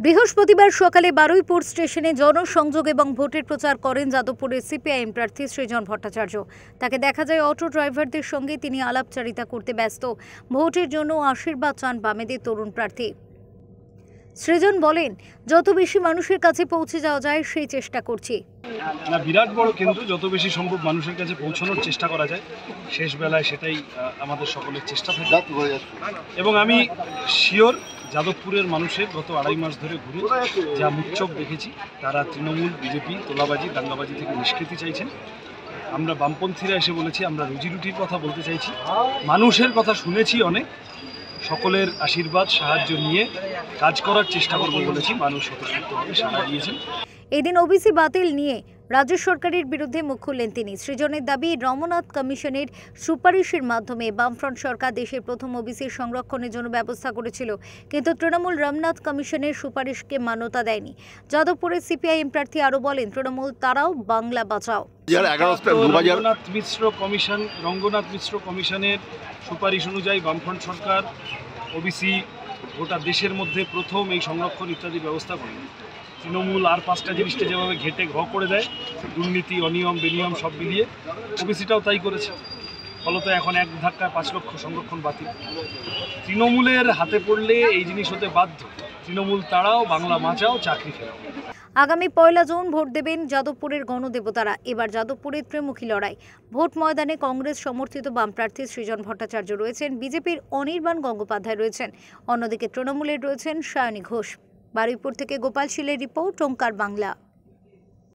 বৃহস্পতিবার সকালে বারুইপুর স্টেশনে জনসংযোগ এবং ভোটের প্রচার করেন যাদবপুরের সিপিআইএম প্রার্থী সৃজন ভট্টাচার্য। তাকে দেখা যায় অটো ড্রাইভারদের সঙ্গে তিনি আলাপচারিতা করতে ব্যস্ত। ভোটের জন্য আশীর্বাদ চান বামেদের তরুণ প্রার্থী। সৃজন বলেন, যত বেশি মানুষের কাছে পৌঁছে যাওয়া যায় সেই চেষ্টা করছি। বিরাট বড় কেন্দ্র, যত বেশি সম্ভব মানুষের কাছে পৌঁছানোর চেষ্টা করা যায়, শেষ বেলায় সেটাই আমাদের সকলের চেষ্টা থাকে। এবং আমি শিওর যাদবপুরের মানুষের গত 2.5 মাস ধরে ঘুরে যা মুখচোখ দেখেছি, তারা তৃণমূল, বিজেপি, তোলাবাজি, দাঙ্গাবাজি থেকে নিষ্কৃতি চাইছেন। আমরা বামপন্থীরা এসে বলেছি আমরা রুজিরুটির কথা বলতে চাইছি, মানুষের কথা শুনেছি অনেক, সকলের আশীর্বাদ সাহায্য নিয়ে কাজ করার চেষ্টা করব বলেছি। মানুষ স্বতঃস্ফূর্তভাবে সাড়া দিয়েছেন। এদিন ওবিসি বাতিল নিয়ে রাজ্য সরকারের বিরুদ্ধে মুখ খুললেন তিনি। সৃজনের দাবি, রমনাথ কমিশনের সুপারিশের মাধ্যমে বামফ্রন্ট সরকার দেশের প্রথম ওবিসির সংরক্ষণের জন্য ব্যবস্থা করেছিল, কিন্তু তৃণমূল রমনাথ কমিশনের সুপারিশকে মান্যতা দেয়নি। যাদবপুরের সিপিআইএম প্রার্থী আরও বলেন, তৃণমূল তারাও বাংলা বাঁচাও। রঙ্গনাথ মিশ্র কমিশনের সুপারিশ অনুযায়ী বামফ্রন্ট সরকার ওবিসি গোটা দেশের মধ্যে প্রথম এই সংরক্ষণ ইত্যাদি ব্যবস্থা করে। তৃণমূল আর 5টা জিনিসটা যেভাবে ঘেটে ঘ করে দেয়, দুর্নীতি, অনিয়ম, বেনিয়ম সব মিলিয়ে ওবিসিটাও তাই করেছে। ফলত এখন এক ধাক্কায় 5 লক্ষ সংরক্ষণ বাতিল। তৃণমূলের হাতে পড়লে এই জিনিস হতে বাধ্য। তৃণমূল তাড়াও, বাংলা বাঁচাও, চাকরি ফেরাও। আগামী 1 জুন ভোট দেবেন যাদবপুরের গণদেবতারা। এবার যাদবপুরের ত্রিমুখী লড়াই। ভোট ময়দানে কংগ্রেস সমর্থিত বাম প্রার্থী সৃজন ভট্টাচার্য রয়েছেন, বিজেপির অনির্বাণ গঙ্গোপাধ্যায় রয়েছেন, অন্যদিকে তৃণমূলের রয়েছেন সায়নী ঘোষ। বারুইপুর থেকে গোপাল শীলের রিপোর্ট, ওঙ্কার বাংলা।